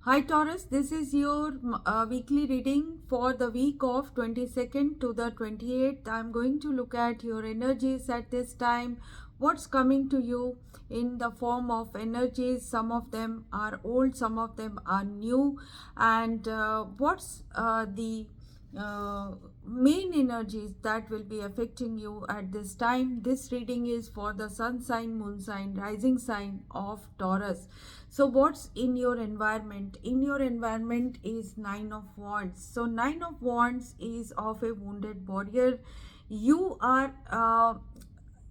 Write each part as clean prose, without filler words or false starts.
Hi Taurus, this is your weekly reading for the week of 22nd to the 28th. I'm going to look at your energies at this time. What's coming to you in the form of energies? Some of them are old, some of them are new. And what's the uh, main energies that will be affecting you at this time? This reading is for the sun sign, moon sign, rising sign of Taurus. So what's in your environment? In your environment is Nine of Wands. So Nine of Wands is of a wounded warrior. You are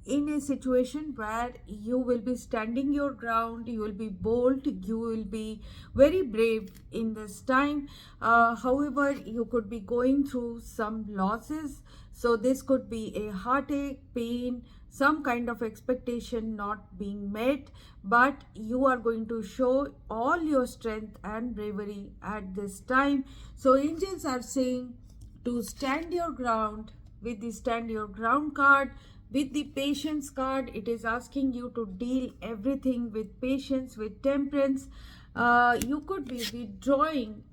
in a situation where you will be standing your ground, you will be bold, you will be very brave in this time. However, you could be going through some losses, so this could be a heartache, pain, some kind of expectation not being met, but you are going to show all your strength and bravery at this time. So angels are saying to stand your ground with the stand your ground card. With the patience card, it is asking you to deal everything with patience, with temperance. You could be withdrawing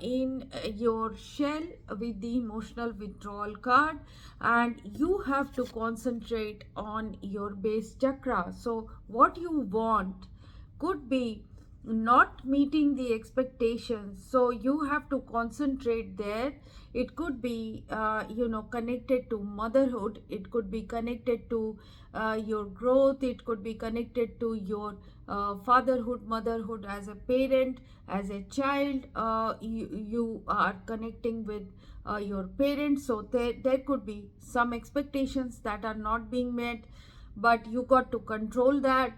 in your shell with the emotional withdrawal card, and you have to concentrate on your base chakra. So what you want could be not meeting the expectations, so you have to concentrate there. It could be connected to motherhood, it could be connected to your growth, it could be connected to your fatherhood, motherhood, as a parent, as a child. You are connecting with your parents, so there could be some expectations that are not being met, but you got to control that,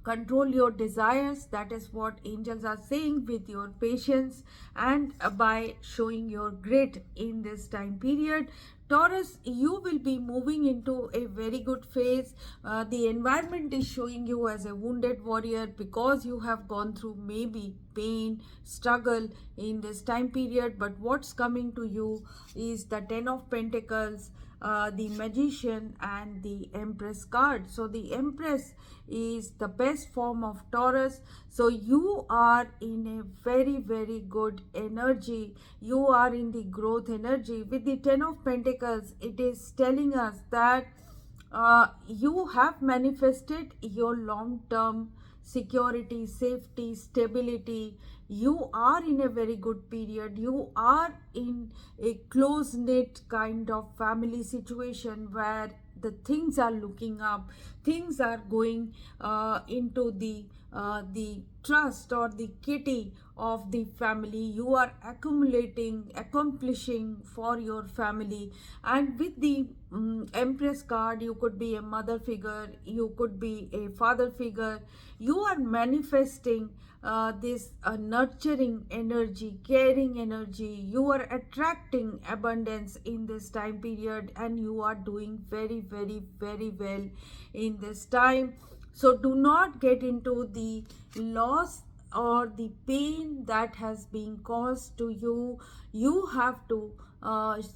control your desires. That is what angels are saying, with your patience and by showing your grit in this time period. Taurus, you will be moving into a very good phase. The environment is showing you as a wounded warrior because you have gone through maybe pain, struggle in this time period. But what's coming to you is the Ten of Pentacles, the Magician, and the Empress card. So the Empress is the best form of Taurus. So you are in a very good energy. You are in the growth energy. With the Ten of Pentacles, it is telling us that you have manifested your long-term security, safety, stability. You are in a very good period. You are in a close-knit kind of family situation where the things are looking up, things are going into the trust or the kitty of the family. You are accumulating, accomplishing for your family. And with the Empress card, you could be a mother figure, you could be a father figure. You are manifesting this nurturing energy, caring energy. You are attracting abundance in this time period, and you are doing very well in this time. So do not get into the loss or the pain that has been caused to you. You have to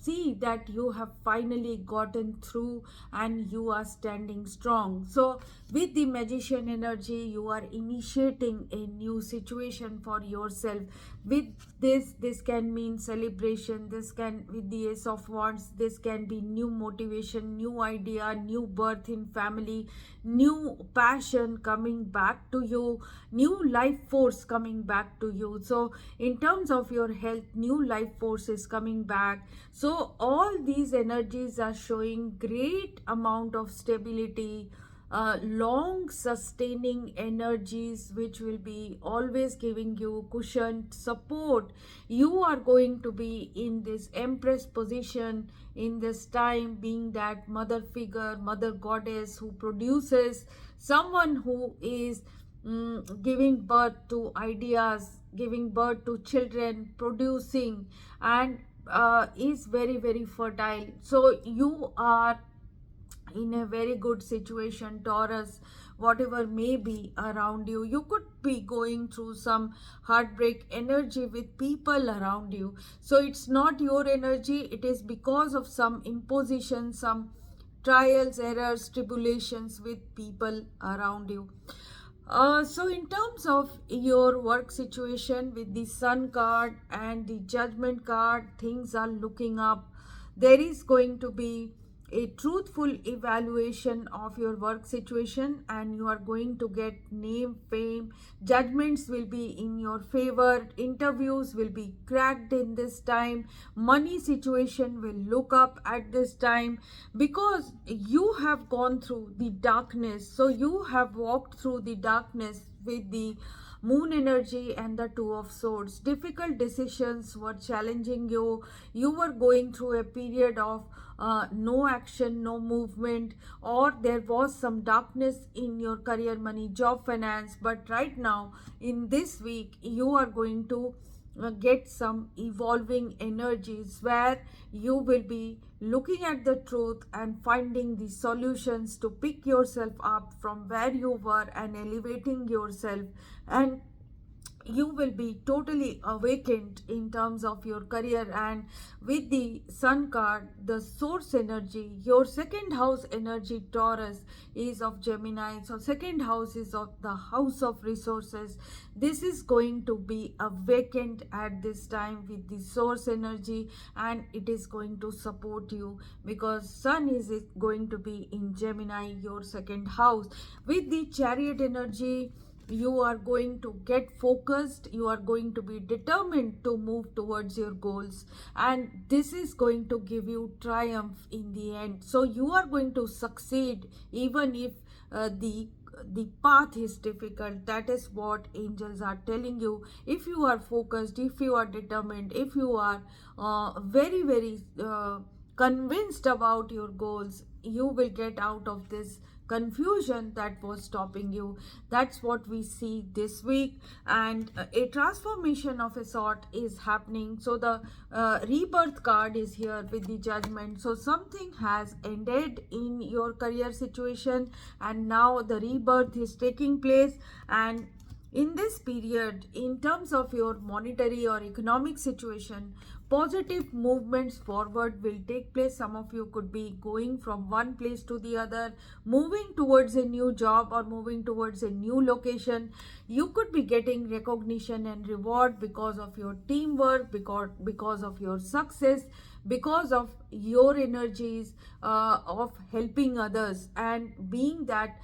see that you have finally gotten through and you are standing strong. So with the Magician energy, you are initiating a new situation for yourself. With this can mean celebration, this can, with the Ace of Wands, this can be new motivation, new idea, new birth in family, new passion coming back to you, new life force coming back to you. So in terms of your health, new life force is coming back. So all these energies are showing great amount of stability, long sustaining energies which will be always giving you cushioned support. You are going to be in this Empress position in this time, being that mother figure, mother goddess who produces, someone who is giving birth to ideas, giving birth to children, producing, and is very fertile. So you are in a very good situation, Taurus. Whatever may be around you, you could be going through some heartbreak energy with people around you. So it's not your energy, it is because of some imposition, some trials, errors, tribulations with people around you. So in terms of your work situation with the Sun card and the Judgment card, things are looking up. There is going to be a truthful evaluation of your work situation, and you are going to get name, fame. Judgments will be in your favor. Interviews will be cracked in this time. Money situation will look up at this time because you have gone through the darkness. So you have walked through the darkness with the moon energy and the two of swords. Difficult decisions were challenging you. You were going through a period of no action, no movement, or there was some darkness in your career, money, job, finance. But right now in this week you are going to get some evolving energies where you will be looking at the truth and finding the solutions to pick yourself up from where you were and elevating yourself, and you will be totally awakened in terms of your career. And with the Sun card, the source energy, your second house energy, Taurus, is of Gemini, so second house is of the house of resources. This is going to be awakened at this time with the source energy, and it is going to support you because Sun is going to be in Gemini, your second house. With the Chariot energy, you are going to get focused, you are going to be determined to move towards your goals, and this is going to give you triumph in the end. So you are going to succeed even if the path is difficult. That is what angels are telling you. If you are focused, if you are determined, if you are very convinced about your goals, you will get out of this confusion that was stopping you. That's what we see this week, and a transformation of a sort is happening. So the rebirth card is here with the Judgment. So something has ended in your career situation and now the rebirth is taking place. And in this period, in terms of your monetary or economic situation, positive movements forward will take place. Some of you could be going from one place to the other, moving towards a new job or moving towards a new location. You could be getting recognition and reward because of your teamwork, because of your success, because of your energies of helping others and being that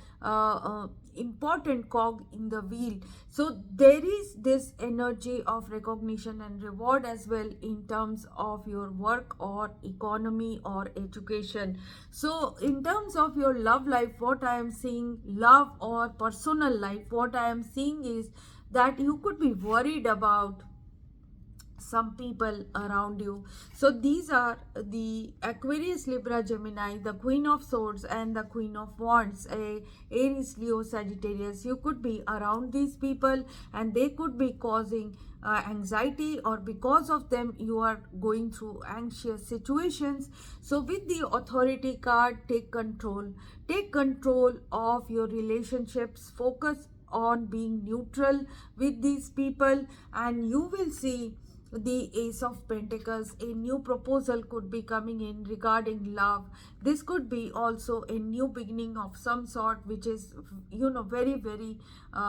important cog in the wheel. So there is this energy of recognition and reward as well in terms of your work or economy or education. So in terms of your love life, what I am seeing, love or personal life, what I am seeing is that you could be worried about some people around you. So these are the Aquarius, Libra, Gemini, the Queen of Swords and the Queen of Wands, Aries, Leo, Sagittarius. You could be around these people and they could be causing anxiety, or because of them you are going through anxious situations. So with the Authority card, take control of your relationships, focus on being neutral with these people, and you will see the Ace of Pentacles. A new proposal could be coming in regarding love. This could be also a new beginning of some sort, which is, very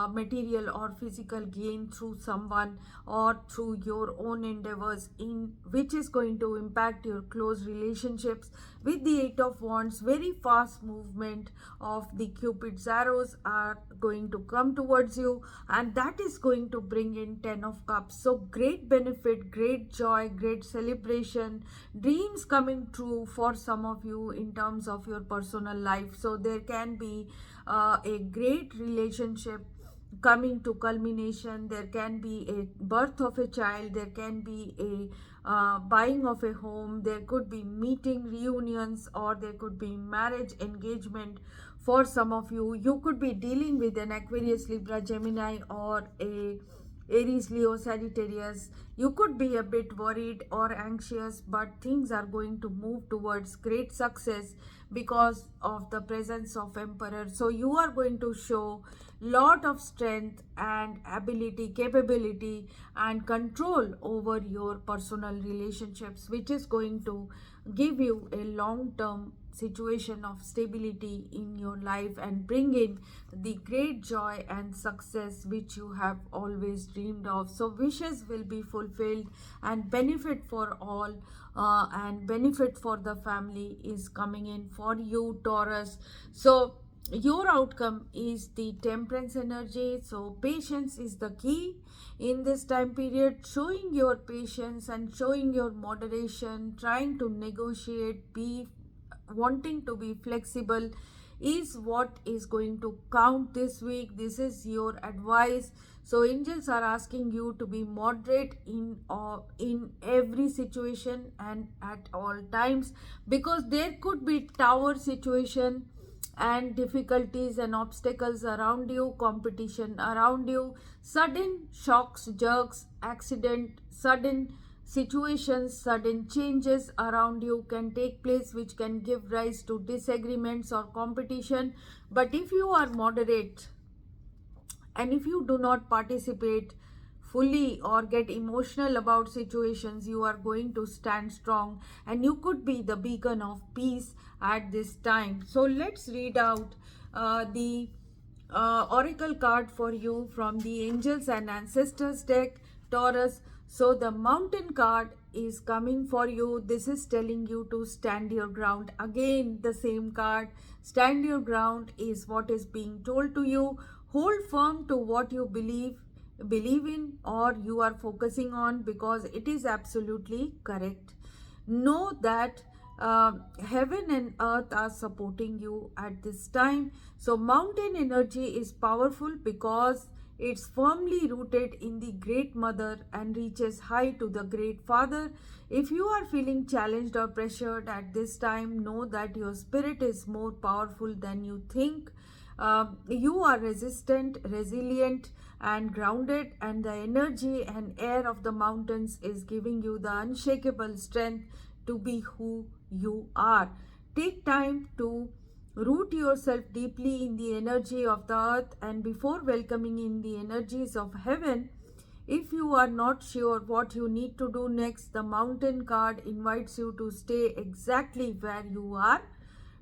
material or physical gain through someone or through your own endeavors, in which is going to impact your close relationships. With the Eight of Wands, very fast movement of the Cupid's arrows are going to come towards you, and that is going to bring in Ten of Cups. So great benefit, great joy, great celebration, dreams coming true for some of you in terms of your personal life. So there can be a great relationship coming to culmination. There can be a birth of a child, there can be a buying of a home, there could be meeting reunions, or there could be marriage engagement. For some of you, you could be dealing with an Aquarius, Libra, Gemini, or a Aries, Leo, Sagittarius. You could be a bit worried or anxious, but things are going to move towards great success because of the presence of Emperor. So you are going to show lot of strength and ability, capability and control over your personal relationships, which is going to give you a long-term situation of stability in your life and bring in the great joy and success which you have always dreamed of. So wishes will be fulfilled and benefit for all, and benefit for the family is coming in for you, Taurus. So your outcome is the temperance energy. So patience is the key in this time period. Showing your patience and showing your moderation, trying to negotiate, be wanting to be flexible is what is going to count this week. This is your advice. So angels are asking you to be moderate in every situation and at all times, because there could be tower situation and difficulties and obstacles around you, competition around you, sudden shocks, jerks, accident, sudden situations, sudden changes around you can take place which can give rise to disagreements or competition. But if you are moderate and if you do not participate fully or get emotional about situations, you are going to stand strong and you could be the beacon of peace at this time. So let's read out the oracle card for you from the angels and ancestors deck, Taurus. So the mountain card is coming for you. This is telling you to stand your ground. Again, the same card. Stand your ground is what is being told to you. Hold firm to what you believe in or you are focusing on, because it is absolutely correct. Know that heaven and earth are supporting you at this time. So mountain energy is powerful because it's firmly rooted in the great mother and reaches high to the great father. If you are feeling challenged or pressured at this time, know that your spirit is more powerful than you think. You are resistant, resilient, and grounded, and the energy and air of the mountains is giving you the unshakable strength to be who you are. Take time to root yourself deeply in the energy of the earth, and before welcoming in the energies of heaven. If you are not sure what you need to do next, the mountain card invites you to stay exactly where you are.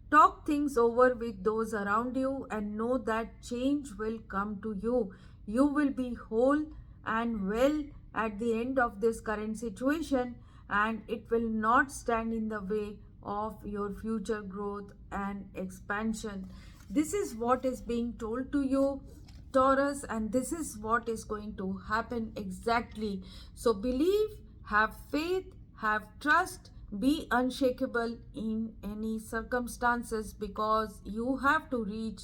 Talk things over with those around you and know that change will come to you. You will be whole and well at the end of this current situation, and it will not stand in the way of your future growth and expansion. This is what is being told to you, Taurus, and this is what is going to happen exactly. So believe, have faith, have trust, be unshakable in any circumstances, because you have to reach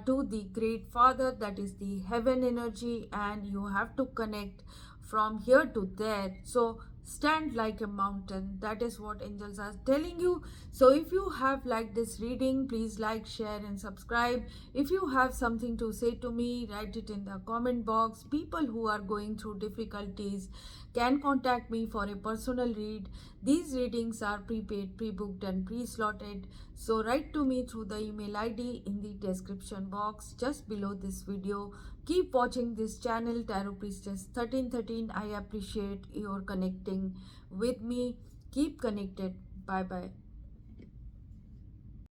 to the great father, that is the heaven energy, and you have to connect from here to there. So stand like a mountain. That is what angels are telling you. So if you have liked this reading, please like, share, and subscribe. If you have something to say to me, write it in the comment box. People who are going through difficulties can contact me for a personal read. These readings are prepaid, pre-booked, and pre-slotted. So write to me through the email ID in the description box just below this video. Keep watching this channel, Tarot Priestess 1313. I appreciate your connecting with me. Keep connected. Bye bye.